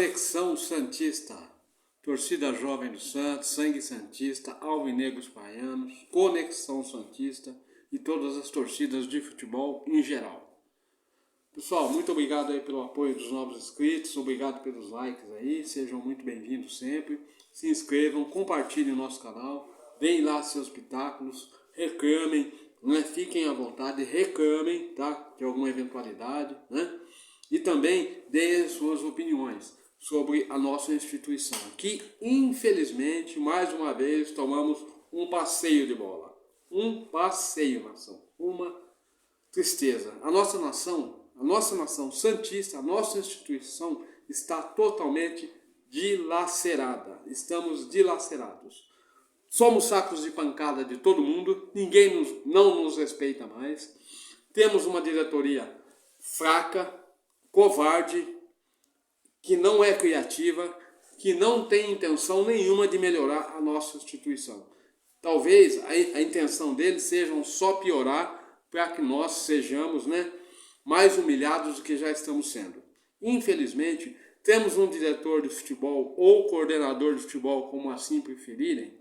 Conexão Santista, torcida jovem do Santos, sangue santista, alvinegros baianos, Conexão Santista e todas as torcidas de futebol em geral. Pessoal, muito obrigado aí pelo apoio dos novos inscritos, obrigado pelos likes aí, sejam muito bem-vindos sempre. Se inscrevam, compartilhem o nosso canal, deem lá seus pitáculos, reclamem, né? Fiquem à vontade, reclamem, tá? De alguma eventualidade, né? E também deem as suas opiniões sobre a nossa instituição, que infelizmente, mais uma vez, tomamos um passeio de bola. Um passeio, nação. Uma tristeza. A nossa nação santista, a nossa instituição está totalmente dilacerada. Estamos dilacerados. Somos sacos de pancada de todo mundo, ninguém não nos respeita mais. Temos uma diretoria fraca, covarde, que não é criativa, que não tem intenção nenhuma de melhorar a nossa instituição. Talvez a intenção deles seja só piorar para que nós sejamos, mais humilhados do que já estamos sendo. Infelizmente, temos um diretor de futebol ou coordenador de futebol, como assim preferirem,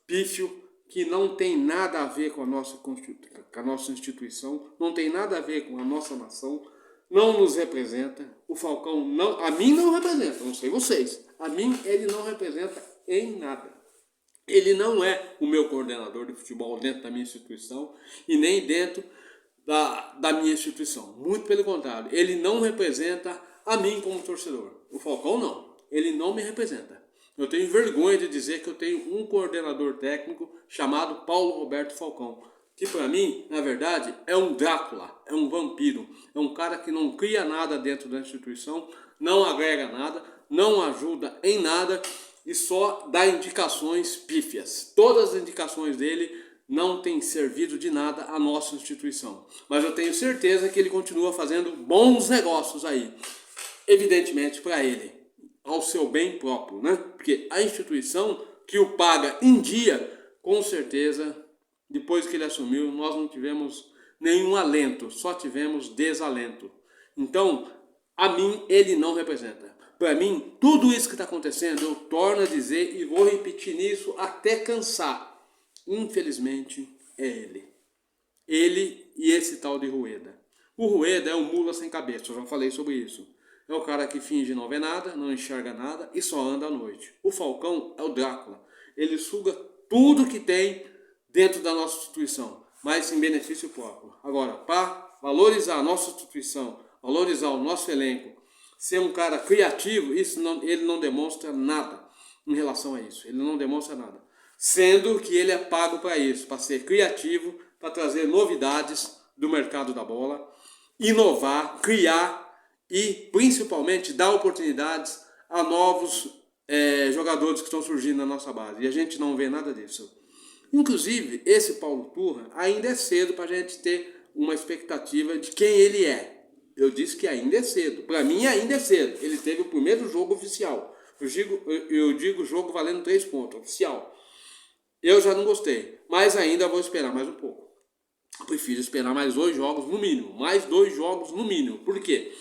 pífio, que não tem nada a ver com a nossa instituição, não tem nada a ver com a nossa nação, não nos representa. O Falcão a mim não representa, não sei vocês. A mim ele não representa em nada. Ele não é o meu coordenador de futebol dentro da minha instituição e nem dentro da minha instituição. Muito pelo contrário, ele não representa a mim como torcedor. O Falcão não, ele não me representa. Eu tenho vergonha de dizer que eu tenho um coordenador técnico chamado Paulo Roberto Falcão, que para mim, na verdade, é um Drácula, é um vampiro, é um cara que não cria nada dentro da instituição, não agrega nada, não ajuda em nada e só dá indicações pífias. Todas as indicações dele não têm servido de nada à nossa instituição. Mas eu tenho certeza que ele continua fazendo bons negócios aí, evidentemente para ele, ao seu bem próprio, né? Porque a instituição que o paga em dia, com certeza, depois que ele assumiu, nós não tivemos nenhum alento, só tivemos desalento. Então, a mim, ele não representa. Para mim, tudo isso que está acontecendo, eu torno a dizer e vou repetir nisso até cansar. Infelizmente, é ele. Ele e esse tal de Rueda. O Rueda é um mula sem cabeça, eu já falei sobre isso. É o cara que finge não ver nada, não enxerga nada e só anda à noite. O Falcão é o Drácula. Ele suga tudo que tem dentro da nossa instituição, mas em benefício próprio. Agora, para valorizar a nossa instituição, valorizar o nosso elenco, ser um cara criativo, ele não demonstra nada em relação a isso. Ele não demonstra nada. Sendo que ele é pago para isso, para ser criativo, para trazer novidades do mercado da bola, inovar, criar e principalmente dar oportunidades a novos jogadores que estão surgindo na nossa base. E a gente não vê nada disso. Inclusive, esse Paulo Turra ainda é cedo para a gente ter uma expectativa de quem ele é. Eu disse que ainda é cedo. Para mim ainda é cedo. Ele teve o primeiro jogo oficial. Eu digo jogo valendo 3 pontos, oficial. Eu já não gostei, mas ainda vou esperar mais um pouco. Eu prefiro esperar mais 2 jogos no mínimo. Mais 2 jogos no mínimo. Por quê?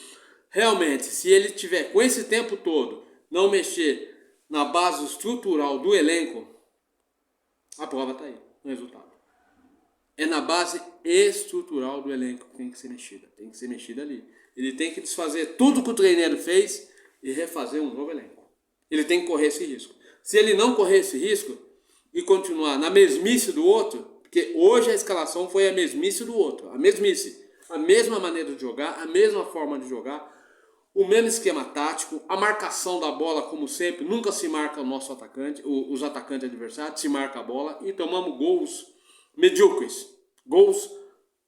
Realmente, se ele tiver com esse tempo todo, não mexer na base estrutural do elenco, a prova está aí, o resultado. É na base estrutural do elenco que tem que ser mexida. Tem que ser mexida ali. Ele tem que desfazer tudo que o treineiro fez e refazer um novo elenco. Ele tem que correr esse risco. Se ele não correr esse risco e continuar na mesmice do outro, porque hoje a escalação foi a mesmice do outro. A mesmice. A mesma maneira de jogar, a mesma forma de jogar, o mesmo esquema tático, a marcação da bola, como sempre, nunca se marca o nosso atacante, os atacantes adversários, se marca a bola e tomamos gols medíocres. Gols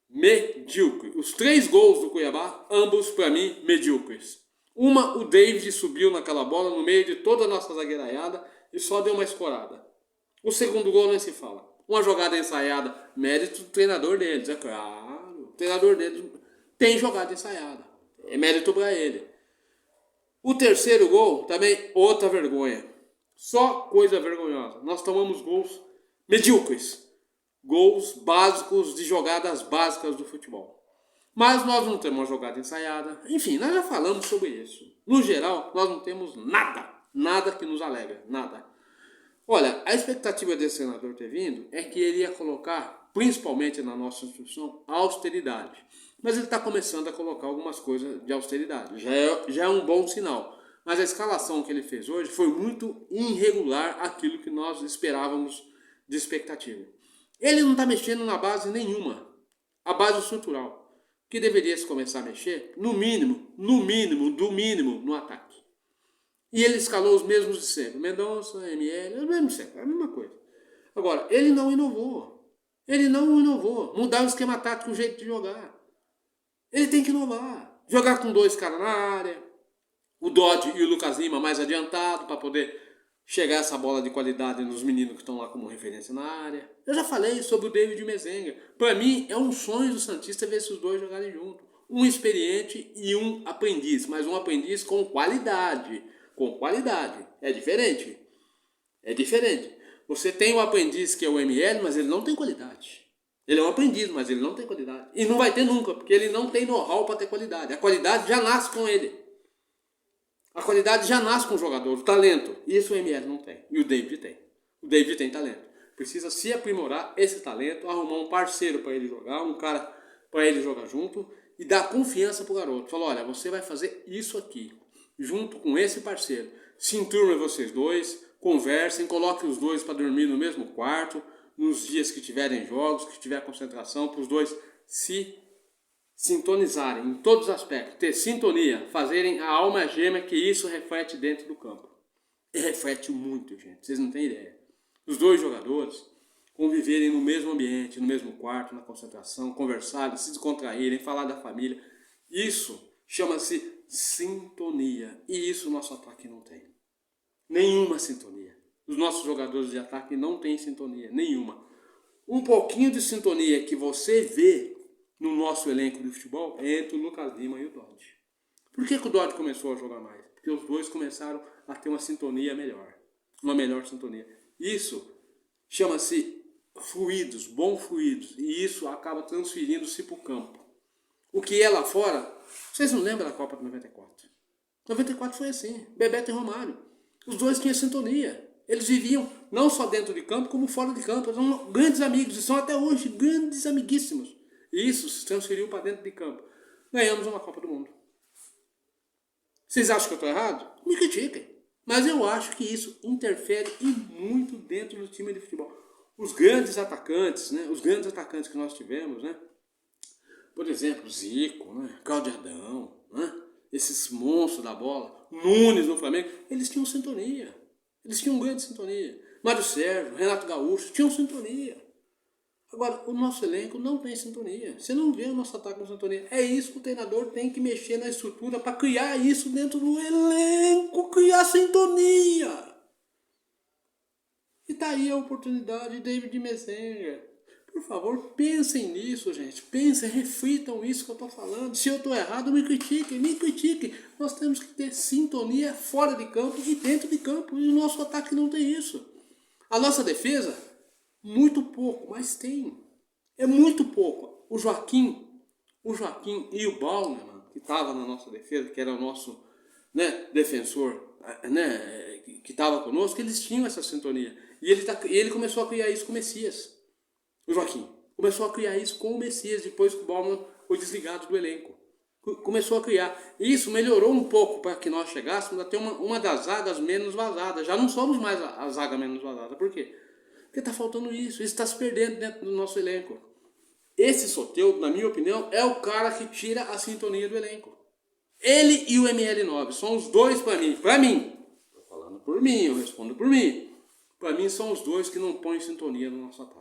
medíocres. Os 3 gols do Cuiabá, ambos para mim medíocres. O David subiu naquela bola no meio de toda a nossa zagueiraiada e só deu uma escorada. O segundo gol nem se fala. Uma jogada ensaiada, mérito do treinador deles, é claro. O treinador deles tem jogada ensaiada. É mérito para ele. O terceiro gol, também outra vergonha. Só coisa vergonhosa. Nós tomamos gols medíocres. Gols básicos de jogadas básicas do futebol. Mas nós não temos uma jogada ensaiada. Enfim, nós já falamos sobre isso. No geral, nós não temos nada. Nada que nos alegra. Nada. Olha, a expectativa desse senador ter vindo é que ele ia colocar, principalmente na nossa instituição, a austeridade. Mas ele está começando a colocar algumas coisas de austeridade. Já é um bom sinal. Mas a escalação que ele fez hoje foi muito irregular aquilo que nós esperávamos de expectativa. Ele não está mexendo na base nenhuma. A base estrutural. Que deveria se começar a mexer, no mínimo, no ataque. E ele escalou os mesmos de sempre. Mendonça, ML, os mesmos de sempre, a mesma coisa. Agora, ele não inovou. Mudar o esquema tático, o jeito de jogar. Ele tem que inovar. Jogar com 2 caras na área. O Dodge e o Lucas Lima mais adiantado para poder chegar essa bola de qualidade nos meninos que estão lá como referência na área. Eu já falei sobre o David Mezenga. Para mim, é um sonho do Santista ver esses dois jogarem juntos. Um experiente e um aprendiz. Mas um aprendiz com qualidade. Com qualidade. É diferente. É diferente. Você tem um aprendiz que é o ML, mas ele não tem qualidade. Ele é um aprendiz, mas ele não tem qualidade. E não vai ter nunca, porque ele não tem know-how para ter qualidade. A qualidade já nasce com ele. A qualidade já nasce com o jogador, o talento. Isso o ML não tem. E o David tem. O David tem talento. Precisa se aprimorar esse talento, arrumar um parceiro para ele jogar, um cara para ele jogar junto e dar confiança pro garoto. Falou, olha, você vai fazer isso aqui, junto com esse parceiro. Se enturmem vocês dois, conversem, coloquem os dois para dormir no mesmo quarto, nos dias que tiverem jogos, que tiver concentração, para os dois se sintonizarem em todos os aspectos, ter sintonia, fazerem a alma gêmea, que isso reflete dentro do campo. E reflete muito, gente, vocês não têm ideia. Os dois jogadores conviverem no mesmo ambiente, no mesmo quarto, na concentração, conversarem, se descontraírem, falar da família. Isso chama-se sintonia. E isso o nosso ataque não tem. Nenhuma sintonia. Os nossos jogadores de ataque não têm sintonia, nenhuma. Um pouquinho de sintonia que você vê no nosso elenco de futebol é entre o Lucas Lima e o Dodge. Por que o Dodge começou a jogar mais? Porque os dois começaram a ter uma sintonia melhor. Uma melhor sintonia. Isso chama-se fluidos, bons fluidos. E isso acaba transferindo-se para o campo. O que é lá fora, vocês não lembram da Copa de 94? 94 foi assim, Bebeto e Romário. Os dois tinham sintonia. Eles viviam não só dentro de campo, como fora de campo. Eles são grandes amigos e são até hoje grandes amiguíssimos. E isso se transferiu para dentro de campo. Ganhamos uma Copa do Mundo. Vocês acham que eu estou errado? Me critiquem. Mas eu acho que isso interfere e muito dentro do time de futebol. Os grandes atacantes, né? Os grandes atacantes que nós tivemos, né? Por exemplo, Zico, né? Cláudio Adão, né? Esses monstros da bola, Nunes no Flamengo, eles tinham sintonia. Eles tinham grande sintonia. Mário Sérgio, Renato Gaúcho, tinham sintonia. Agora, o nosso elenco não tem sintonia. Você não vê o nosso ataque com sintonia. É isso que o treinador tem que mexer na estrutura para criar isso dentro do elenco, criar sintonia. E tá aí a oportunidade de David Mezenga. Por favor, pensem nisso, gente. Pensem, reflitam isso que eu estou falando. Se eu estou errado, me critiquem. Nós temos que ter sintonia fora de campo e dentro de campo. E o nosso ataque não tem isso. A nossa defesa, muito pouco, mas tem. É muito pouco. O Joaquim e o Bauman, que estava na nossa defesa, que era o nosso, né, defensor, né, que estava conosco, eles tinham essa sintonia. E ele começou a criar isso com o Messias. O Joaquim começou a criar isso com o Messias, depois que o Bauman foi desligado do elenco. Começou a criar. Isso melhorou um pouco para que nós chegássemos a ter uma das zagas menos vazadas. Já não somos mais a zaga menos vazada. Por quê? Porque está faltando isso. Isso está se perdendo dentro do nosso elenco. Esse Soteldo, na minha opinião, é o cara que tira a sintonia do elenco. Ele e o ML9 são os dois para mim. Para mim. Estou falando por mim, eu respondo por mim. Para mim são os dois que não põem sintonia no nosso ataque.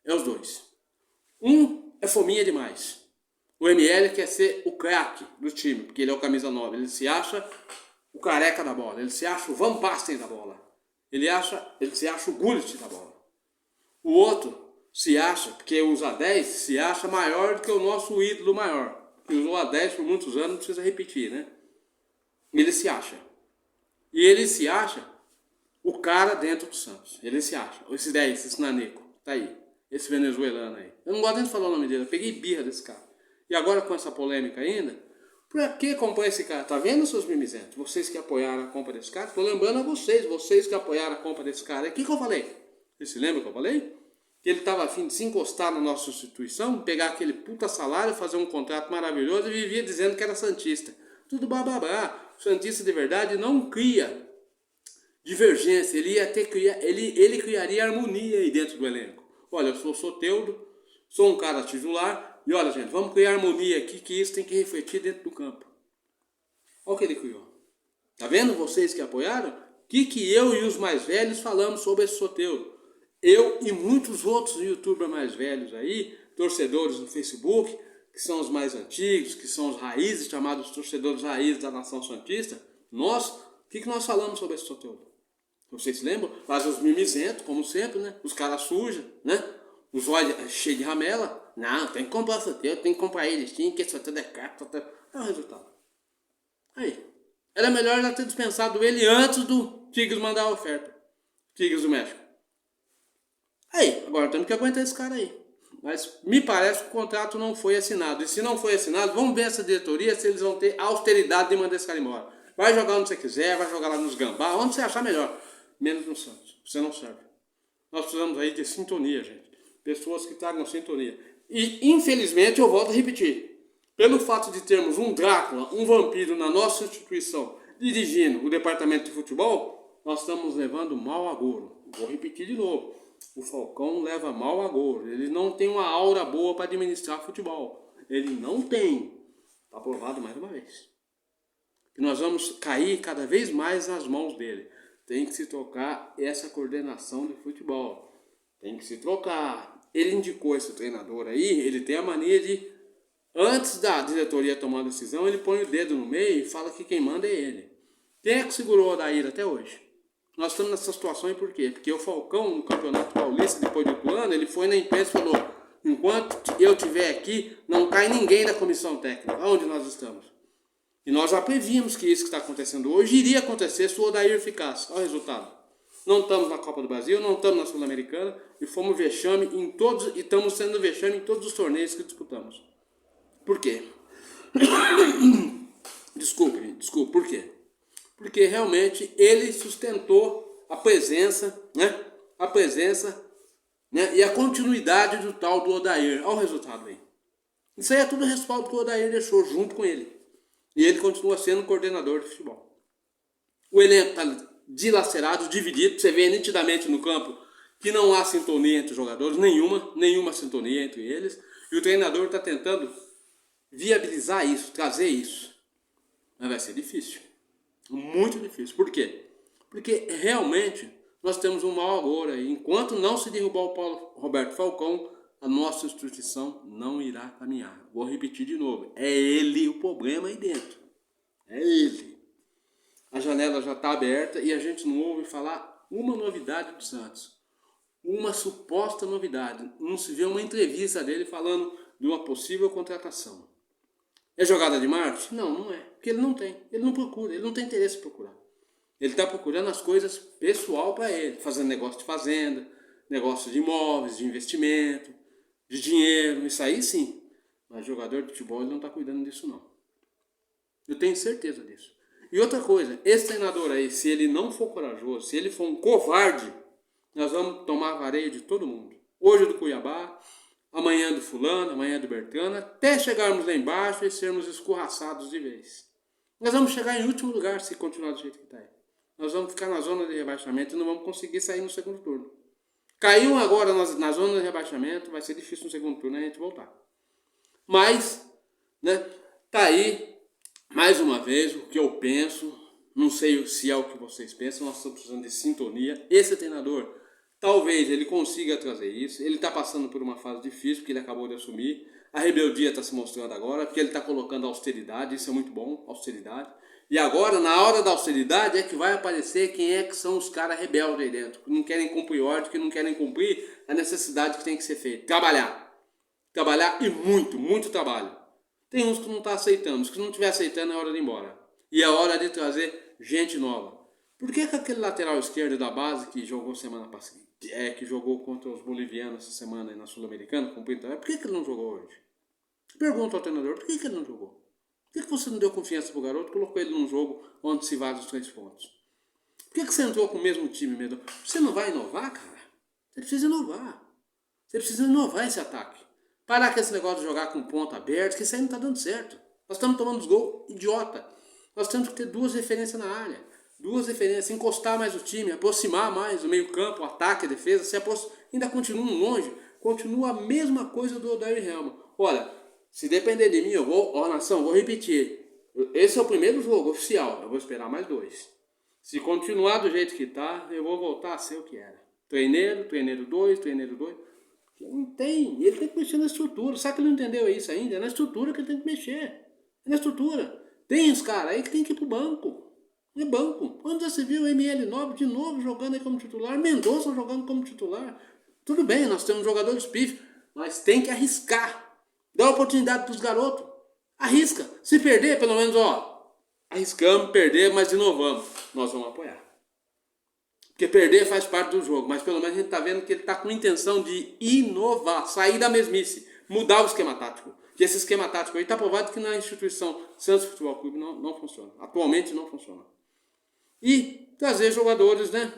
É os dois. Um é fominha demais. O ML quer ser o craque do time, porque ele é o camisa 9. Ele se acha o careca da bola. Ele se acha o Van Basten da bola. Ele se acha o Gullit da bola. O outro se acha, porque usa 10, se acha maior do que o nosso ídolo maior. Que usou a 10 por muitos anos, não precisa repetir, né? Ele se acha. E ele se acha o cara dentro do Santos. Ele se acha. Esse 10, esse naneco, tá aí. Esse venezuelano aí. Eu não gosto nem de falar o nome dele, eu peguei birra desse cara. E agora com essa polêmica ainda, pra que comprar esse cara? Tá vendo, seus mimizentos? Vocês que apoiaram a compra desse cara, tô lembrando a vocês que apoiaram a compra desse cara. O que eu falei? Você se lembra que eu falei? Que ele tava afim de se encostar na nossa instituição, pegar aquele puta salário, fazer um contrato maravilhoso e vivia dizendo que era santista. Tudo bababá. O santista de verdade não cria divergência, ele criaria harmonia aí dentro do elenco. Olha, eu sou Soteldo, sou um cara titular, e olha, gente, vamos criar harmonia aqui, que isso tem que refletir dentro do campo. Olha o que ele criou. Tá vendo vocês que apoiaram? O que eu e os mais velhos falamos sobre esse Soteldo? Eu e muitos outros youtubers mais velhos aí, torcedores no Facebook, que são os mais antigos, que são os raízes, chamados torcedores raízes da nação santista, nós, o que nós falamos sobre esse Soteldo? Vocês se lembram? Fazem os mimizentos, como sempre, né? Os caras sujos, né? Os olhos cheios de ramela. Não, tem que comprar o Soteldo, tem que comprar ele sim, que esse Soteldo é caro. É o resultado. Aí. Era melhor já ter dispensado ele antes do Tigres mandar a oferta. Tigres do México. Aí, agora temos que aguentar esse cara aí. Mas me parece que o contrato não foi assinado. E se não foi assinado, vamos ver essa diretoria se eles vão ter austeridade de mandar esse cara embora. Vai jogar onde você quiser, vai jogar lá nos Gambá, onde você achar melhor. Menos no Santos. Você não serve. Nós precisamos aí de sintonia, gente. Pessoas que tragam sintonia. E, infelizmente, eu volto a repetir. Pelo fato de termos um Drácula, um vampiro na nossa instituição, dirigindo o departamento de futebol, nós estamos levando mal agouro. Vou repetir de novo. O Falcão leva mal agouro. Ele não tem uma aura boa para administrar futebol. Ele não tem. Está provado mais uma vez. E nós vamos cair cada vez mais nas mãos dele. Tem que se trocar essa coordenação de futebol. Tem que se trocar. Ele indicou esse treinador aí, ele tem a mania de, antes da diretoria tomar a decisão, ele põe o dedo no meio e fala que quem manda é ele. Quem é que segurou o Odair até hoje? Nós estamos nessa situação e por quê? Porque o Falcão, no Campeonato Paulista, depois de 8 anos, ele foi na imprensa e falou: enquanto eu estiver aqui, não cai ninguém da comissão técnica. Aonde nós estamos? E nós já prevíamos que isso que está acontecendo hoje iria acontecer se o Odair ficasse. Olha o resultado. Não estamos na Copa do Brasil, não estamos na Sul-Americana e fomos vexame em todos, e estamos sendo vexame em todos os torneios que disputamos. Por quê? Desculpe, por quê? Porque realmente ele sustentou a presença, né? A presença, né? E a continuidade do tal do Odair. Olha o resultado aí. Isso aí é tudo respaldo que o Odair deixou junto com ele. E ele continua sendo coordenador de futebol. O elenco está dilacerado, dividido. Você vê nitidamente no campo que não há sintonia entre os jogadores, nenhuma sintonia entre eles. E o treinador está tentando viabilizar isso, trazer isso. Mas vai ser difícil. Muito difícil. Por quê? Porque realmente nós temos um mau agora. E enquanto não se derrubar o Paulo Roberto Falcão, a nossa instituição não irá caminhar. Vou repetir de novo. É ele o problema aí dentro. É ele. A janela já está aberta e a gente não ouve falar uma novidade do Santos. Uma suposta novidade. Não se vê uma entrevista dele falando de uma possível contratação. É jogada de marketing? Não, não é. Porque ele não tem. Ele não procura. Ele não tem interesse em procurar. Ele está procurando as coisas pessoal para ele. Fazendo negócio de fazenda, negócio de imóveis, de investimento, de dinheiro. Isso aí sim. Mas jogador de futebol ele não está cuidando disso não. Eu tenho certeza disso. E outra coisa, esse treinador aí, se ele não for corajoso, se ele for um covarde, nós vamos tomar vareio de todo mundo. Hoje do Cuiabá, amanhã do fulano, amanhã do Bertana, até chegarmos lá embaixo e sermos escorraçados de vez. Nós vamos chegar em último lugar se continuar do jeito que está aí. Nós vamos ficar na zona de rebaixamento e não vamos conseguir sair no segundo turno. Caiu agora na zona de rebaixamento, vai ser difícil no segundo turno a gente voltar. Mas, né, tá aí, mais uma vez, o que eu penso, não sei se é o que vocês pensam, nós estamos precisando de sintonia. Esse treinador, talvez ele consiga trazer isso. Ele está passando por uma fase difícil, porque ele acabou de assumir. A rebeldia está se mostrando agora, porque ele está colocando austeridade, isso é muito bom, austeridade. E agora, na hora da austeridade, é que vai aparecer quem é que são os caras rebeldes aí dentro, que não querem cumprir ordem, que não querem cumprir a necessidade que tem que ser feita. Trabalhar. Trabalhar e muito, muito trabalho. Tem uns que não estão aceitando, os que não estiver aceitando é hora de ir embora. E é hora de trazer gente nova. Por que aquele lateral esquerdo da base que jogou semana passada, que jogou contra os bolivianos essa semana aí na Sul-Americana, por que ele não jogou hoje? Pergunta ao treinador, por que ele não jogou? Por que você não deu confiança pro garoto, colocou ele num jogo onde se vale os 3 pontos? Por que você entrou com o mesmo time mesmo? Você não vai inovar, cara? Você precisa inovar. Você precisa inovar esse ataque. Parar com esse negócio de jogar com ponta aberta, que isso aí não tá dando certo. Nós estamos tomando os gols idiota. Nós temos que ter 2 referências na área. 2 referências, encostar mais o time, aproximar mais o meio campo, o ataque, a defesa. Ainda continuam longe. Continua a mesma coisa do Odair Helma. Olha, se depender de mim, eu vou, nação, vou repetir. Esse é o primeiro jogo oficial, eu vou esperar mais 2. Se continuar do jeito que tá, eu vou voltar a ser o que era. Treineiro 2. Não tem, ele tem que mexer na estrutura. Sabe que ele não entendeu isso ainda? É na estrutura que ele tem que mexer. É na estrutura. Tem os caras aí que tem que ir pro banco. É banco. Onde já se viu o ML9 de novo jogando aí como titular, Mendonça jogando como titular. Tudo bem, nós temos jogadores pífios, mas tem que arriscar. Dá oportunidade pros garotos. Arrisca. Se perder, pelo menos, arriscamos, perder, mas inovamos. Nós vamos apoiar. Porque perder faz parte do jogo, mas pelo menos a gente está vendo que ele está com intenção de inovar, sair da mesmice, mudar o esquema tático. Que esse esquema tático aí está provado que na instituição Santos Futebol Clube não funciona. Atualmente não funciona. E trazer jogadores, né?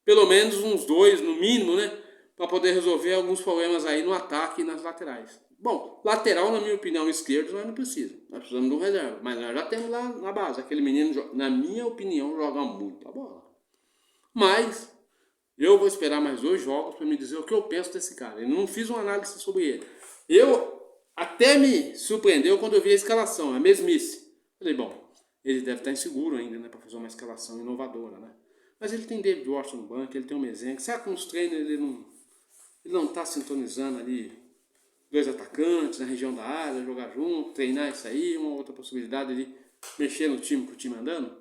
Pelo menos uns 2, no mínimo, né? Para poder resolver alguns problemas aí no ataque e nas laterais. Bom, lateral, na minha opinião, esquerdo, nós não precisamos. Nós precisamos de um reserva. Mas nós já temos lá na base. Aquele menino, na minha opinião, joga muita bola. Mas eu vou esperar mais 2 jogos para me dizer o que eu penso desse cara. Eu não fiz uma análise sobre ele. Eu até me surpreendeu quando eu vi a escalação, a mesmice. Falei, bom, ele deve estar inseguro ainda, né, para fazer uma escalação inovadora, né? Mas ele tem David Washington no banco, ele tem o Mezengue. Será que com os treinos ele não está sintonizando ali 2 atacantes na região da área, jogar junto, treinar isso aí, uma outra possibilidade de mexer no time com o time andando?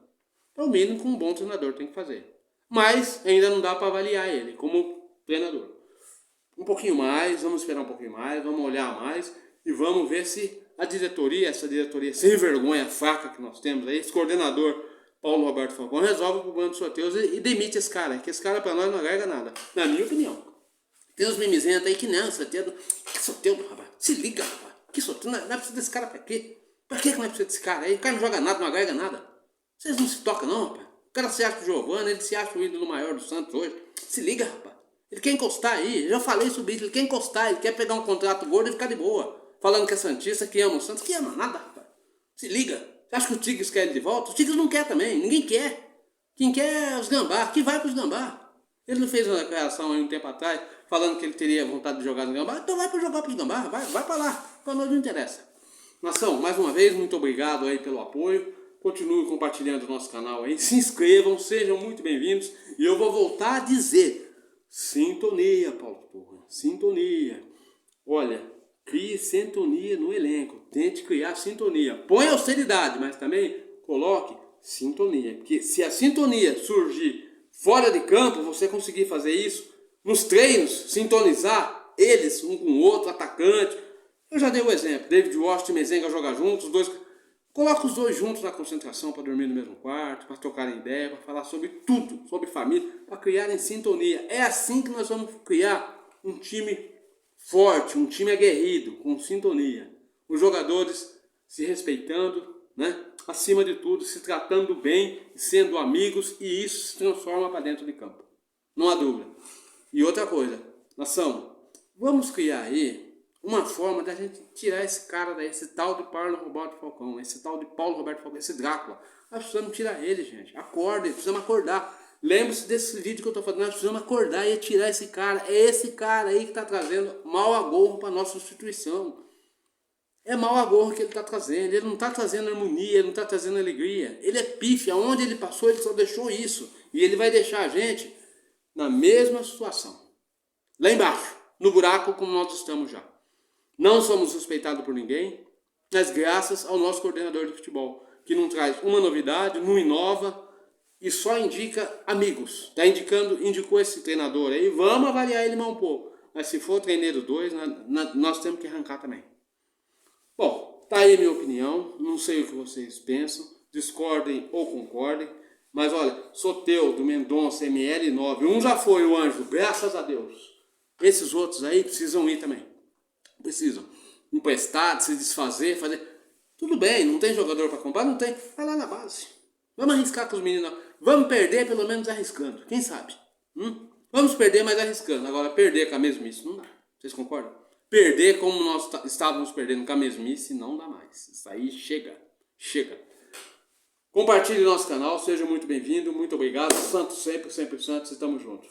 É o mínimo que um bom treinador tem que fazer. Mas ainda não dá para avaliar ele como treinador. Um pouquinho mais, vamos esperar um pouquinho mais, vamos olhar mais e vamos ver se a diretoria, essa diretoria sem vergonha, fraca que nós temos aí, esse coordenador Paulo Roberto Falcão, resolve o problema dos sorteios e demite esse cara, que esse cara para nós não agrega nada, na minha opinião. Tem uns mimizentos aí que não, sorteio, que sorteio, rapaz, se liga, rapaz, que sorteio, não precisa desse cara para quê? Para que não precisa desse cara aí? O cara não joga nada, não agrega nada. Vocês não se tocam não, rapaz. O cara se acha o Giovani, ele se acha o ídolo maior do Santos hoje. Se liga, rapaz. Ele quer encostar aí. Eu já falei sobre isso. Ele quer encostar. Ele quer pegar um contrato gordo e ficar de boa. Falando que é santista, que ama o Santos. Que ama nada, rapaz. Se liga. Você acha que o Tigres quer ele de volta? O Tigres não quer também. Ninguém quer. Quem quer é os gambá. Que vai pros gambá. Ele não fez uma declaração aí um tempo atrás falando que ele teria vontade de jogar no gambá. Então vai pra jogar pros gambá. Vai pra lá. Pra nós não interessa. Nação, mais uma vez, muito obrigado aí pelo apoio. Continue compartilhando o nosso canal aí, se inscrevam, sejam muito bem-vindos. E eu vou voltar a dizer, sintonia, Paulo Porra, sintonia. Olha, crie sintonia no elenco, tente criar sintonia. Põe austeridade, mas também coloque sintonia. Porque se a sintonia surgir fora de campo, você conseguir fazer isso, nos treinos, sintonizar eles, um com o outro, atacante. Eu já dei o exemplo, David Washington e Mezenga jogam juntos, os dois... Coloca os 2 juntos na concentração para dormir no mesmo quarto, para trocarem ideia, para falar sobre tudo, sobre família, para criarem sintonia. É assim que nós vamos criar um time forte, um time aguerrido, com sintonia. Os jogadores se respeitando, né? Acima de tudo, se tratando bem, sendo amigos, e isso se transforma para dentro de campo. Não há dúvida. E outra coisa, nação, vamos criar aí uma forma da gente tirar esse cara daí, esse tal de Paulo Roberto Falcão, esse tal de Paulo Roberto Falcão, esse Drácula. Nós precisamos tirar ele, gente. Acordem, precisamos acordar. Lembre-se desse vídeo que eu estou fazendo. Nós precisamos acordar e tirar esse cara. É esse cara aí que está trazendo mau agouro para a nossa instituição. É mau agouro que ele está trazendo. Ele não está trazendo harmonia, ele não está trazendo alegria. Ele é pife. Aonde ele passou, ele só deixou isso. E ele vai deixar a gente na mesma situação. Lá embaixo, no buraco como nós estamos já. Não somos suspeitados por ninguém, mas graças ao nosso coordenador de futebol, que não traz uma novidade, não inova e só indica amigos. Indicou esse treinador aí, vamos avaliar ele mais um pouco. Mas se for treineiro 2, nós temos que arrancar também. Bom, tá aí a minha opinião, não sei o que vocês pensam, discordem ou concordem, mas olha, Soteldo, Mendonça, ML9, um já foi o Anjo, graças a Deus. Esses outros aí precisam ir também. Precisam. emprestar, se desfazer, fazer. Tudo bem, não tem jogador para comprar? Não tem. Vai lá na base. Vamos arriscar com os meninos. Vamos perder pelo menos arriscando. Quem sabe? Vamos perder, mas arriscando. Agora, perder com a mesmice não dá. Vocês concordam? Perder como nós estávamos perdendo com a mesmice não dá mais. Isso aí chega. Chega. Compartilhe nosso canal. Seja muito bem-vindo. Muito obrigado. Santos sempre, sempre Santos. Estamos juntos.